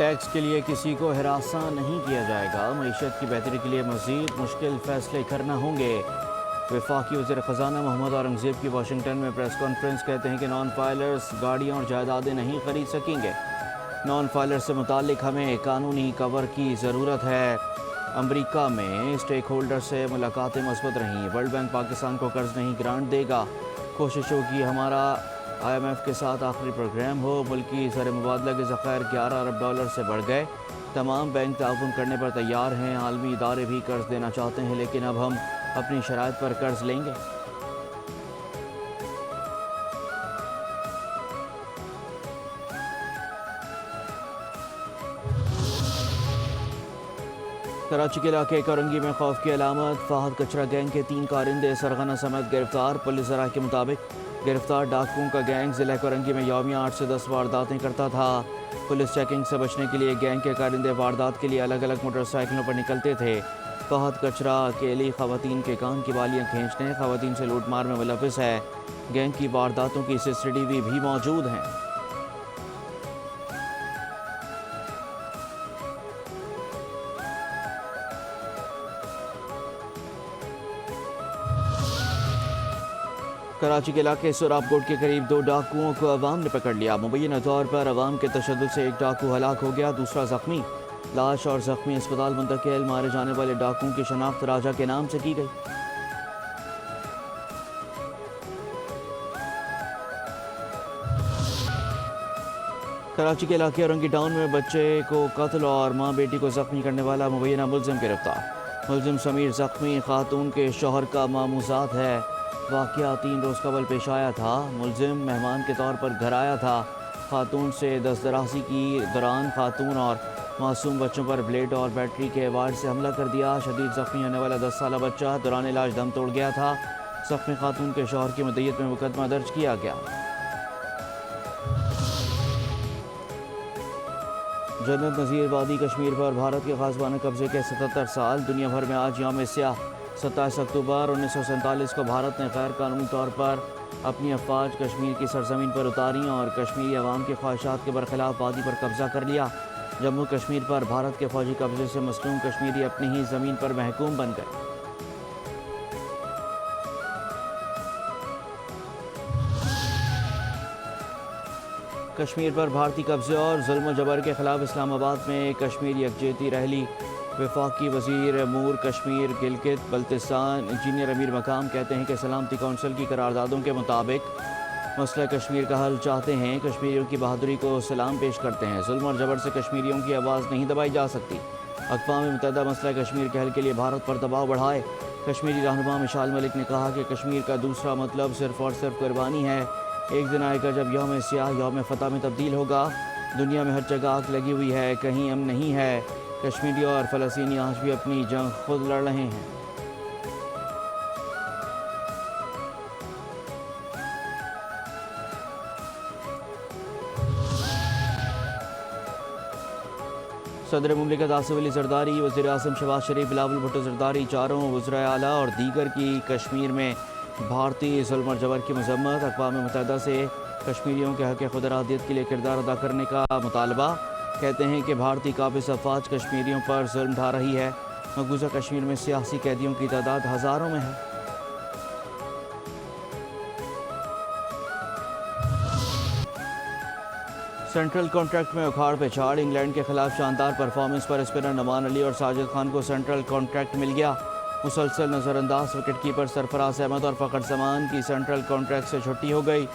Tax کے لیے کسی کو ہراساں نہیں کیا جائے گا، معیشت کی بہتری کے لیے مزید مشکل فیصلے کرنا ہوں گے۔ وفاقی وزیر خزانہ محمد اورنگزیب کی واشنگٹن میں پریس کانفرنس، کہتے ہیں کہ نان فائلرز گاڑیاں اور جائیدادیں نہیں خرید سکیں گے۔ نان فائلر سے متعلق ہمیں قانونی کور کی ضرورت ہے۔ امریکہ میں اسٹیک ہولڈر سے ملاقاتیں مثبت رہیں، ورلڈ بینک پاکستان کو قرض نہیں گرانٹ دے گا۔ کوشش ہوگی ہمارا IMF کے ساتھ آخری پروگرام ہو۔ ملکی زر مبادلہ کے ذخائر $11 ارب سے بڑھ گئے۔ تمام بینک تعاون کرنے پر تیار ہیں۔ عالمی ادارے بھی قرض دینا چاہتے ہیں، لیکن اب ہم اپنی شرائط پر قرض لیں گے۔ کراچی کے علاقے کورنگی میں خوف کی علامت، فہد کچرا گینگ کے 3 کارندے سرغنہ سمیت گرفتار۔ پولیس ذرائع کے مطابق گرفتار ڈاکوؤں کا گینگ ضلع کورنگی میں یومیہ 8 سے 10 وارداتیں کرتا تھا۔ پولیس چیکنگ سے بچنے کے لیے گینگ کے کارندے واردات کے لیے الگ الگ موٹر سائیکلوں پر نکلتے تھے۔ فہد کچرا اکیلی خواتین کے کان کی بالیاں کھینچنے، خواتین سے لوٹ مار میں ملوث ہے۔ گینگ کی وارداتوں کی CCTV بھی موجود ہیں۔ کراچی کے علاقے سوراب کوٹ کے قریب 2 ڈاکوؤں کو عوام نے پکڑ لیا۔ مبینہ طور پر عوام کے تشدد سے ایک ڈاکو ہلاک ہو گیا، دوسرا زخمی۔ لاش اور زخمی اسپتال منتقل۔ مارے جانے والے ڈاکوؤں کی شناخت راجہ کے نام سے کی گئی۔ کراچی کے علاقے اورنگی ٹاؤن میں بچے کو قتل اور ماں بیٹی کو زخمی کرنے والا مبینہ ملزم گرفتار۔ ملزم سمیر زخمی خاتون کے شوہر کا ماموزاد ہے۔ واقعہ 3 روز قبل پیش آیا تھا۔ ملزم مہمان کے طور پر گھر آیا تھا۔ خاتون سے دست درازی کی دوران خاتون اور معصوم بچوں پر بلیڈ اور بیٹری کے وائر سے حملہ کر دیا۔ شدید زخمی ہونے والا 10 سالہ بچہ دوران علاج دم توڑ گیا تھا۔ زخمی خاتون کے شوہر کی مدعیت میں مقدمہ درج کیا گیا۔ جنت نظیر وادی کشمیر پر بھارت کے غازبانہ قبضے کے 77 سال۔ دنیا بھر میں آج یوم سیاہ۔ 27 اکتوبر 1947 کو بھارت نے غیر قانونی طور پر اپنی افواج کشمیر کی سرزمین پر اتاریں اور کشمیری عوام کی خواہشات کے برخلاف وادی پر قبضہ کر لیا۔ جموں کشمیر پر بھارت کے فوجی قبضے سے مظلوم کشمیری اپنی ہی زمین پر محکوم بن گئے۔ کشمیر پر بھارتی قبضے اور ظلم و جبر کے خلاف اسلام آباد میں کشمیر یکجہتی ریلی۔ وفاقی وزیر امور کشمیر گلگت بلتستان انجینئر امیر مقام کہتے ہیں کہ سلامتی کونسل کی قراردادوں کے مطابق مسئلہ کشمیر کا حل چاہتے ہیں۔ کشمیریوں کی بہادری کو سلام پیش کرتے ہیں۔ ظلم اور جبر سے کشمیریوں کی آواز نہیں دبائی جا سکتی۔ اقوام متحدہ مسئلہ کشمیر کے حل کے لیے بھارت پر دباؤ بڑھائے۔ کشمیری رہنما مشال ملک نے کہا کہ کشمیر کا دوسرا مطلب صرف اور صرف قربانی ہے۔ ایک دن آئے گا جب یوم سیاہ یوم فتح میں تبدیل ہوگا۔ دنیا میں ہر جگہ آگ لگی ہوئی ہے، کہیں امن نہیں ہے۔ کشمیری اور فلسطینی آج بھی اپنی جنگ خود لڑ رہے ہیں۔ صدر مملکت آصف علی زرداری، وزیر اعظم شہباز شریف، بلاول بھٹو زرداری، چاروں وزرائے اعلیٰ اور دیگر کی کشمیر میں بھارتی ظلم اور جبر کی مذمت۔ اقوام متحدہ سے کشمیریوں کے حق خود ارادیت کے لیے کردار ادا کرنے کا مطالبہ۔ کہتے ہیں کہ بھارتی قابض افواج کشمیریوں پر ظلم ڈھا رہی ہے۔ مقبوضہ کشمیر میں سیاسی قیدیوں کی تعداد ہزاروں میں ہے۔ سینٹرل کانٹریکٹ میں اکھاڑ پیچھاڑ، انگلینڈ کے خلاف شاندار پرفارمنس پر اسپنر نعمان علی اور ساجد خان کو سینٹرل کانٹریکٹ مل گیا۔ مسلسل نظر انداز وکٹ کیپر سرفراز احمد اور فخر زمان کی سینٹرل کانٹریکٹ سے چھٹی ہو گئی۔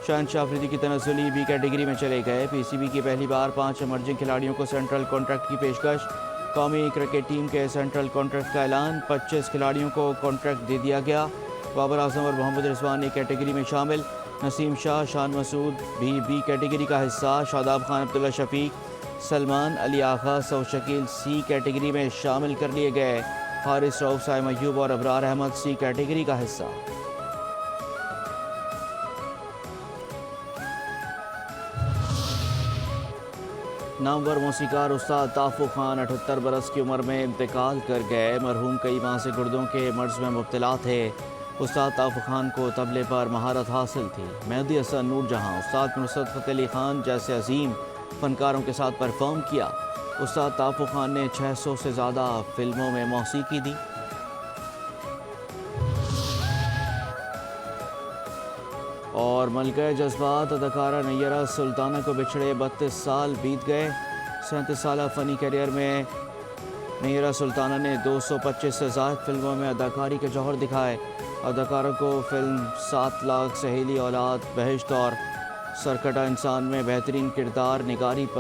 شہنشاہ آفریدی کی تنزلی بی کیٹیگری میں چلے گئے۔ PCB کی پہلی بار 5 ایمرجنگ کھلاڑیوں کو سینٹرل کانٹریکٹ کی پیشکش۔ قومی کرکٹ ٹیم کے سینٹرل کانٹریکٹ کا اعلان، 25 کھلاڑیوں کو کانٹریکٹ دے دیا گیا۔ بابر اعظم اور محمد رضوان ایک کیٹیگری میں شامل۔ نسیم شاہ، شان مسعود بھی بی کیٹیگری کا حصہ۔ شاداب خان، عبداللہ شفیق، سلمان علی آغا، سعود شکیل C کیٹیگری میں شامل کر لیے گئے۔ حارث رؤف، سائم ایوب اور ابرار احمد C کیٹیگری کا حصہ۔ نامور موسیقار استاد تحفظ خان 78 برس کی عمر میں انتقال کر گئے۔ مرحوم کئی ماہ سے گردوں کے مرض میں مبتلا تھے۔ استاد تحفظ خان کو طبلے پر مہارت حاصل تھی۔ مہدی حسن نور جہاں، استاد نصرت فتح علی خان جیسے عظیم فنکاروں کے ساتھ پرفارم کیا۔ استاد تحفظ خان نے 600 سے زیادہ فلموں میں موسیقی دی۔ اور ملکہ جذبات اداکارہ نیرہ سلطانہ کو بچھڑے 32 سال بیت گئے۔ 37 سالہ فنی کیریئر میں نیرہ سلطانہ نے 225 سے زائد فلموں میں اداکاری کے جوہر دکھائے۔ اداکارہ کو فلم 7 لاکھ، سہیلی اولاد، بہشت اور سرکٹا انسان میں بہترین کردار نگاری پر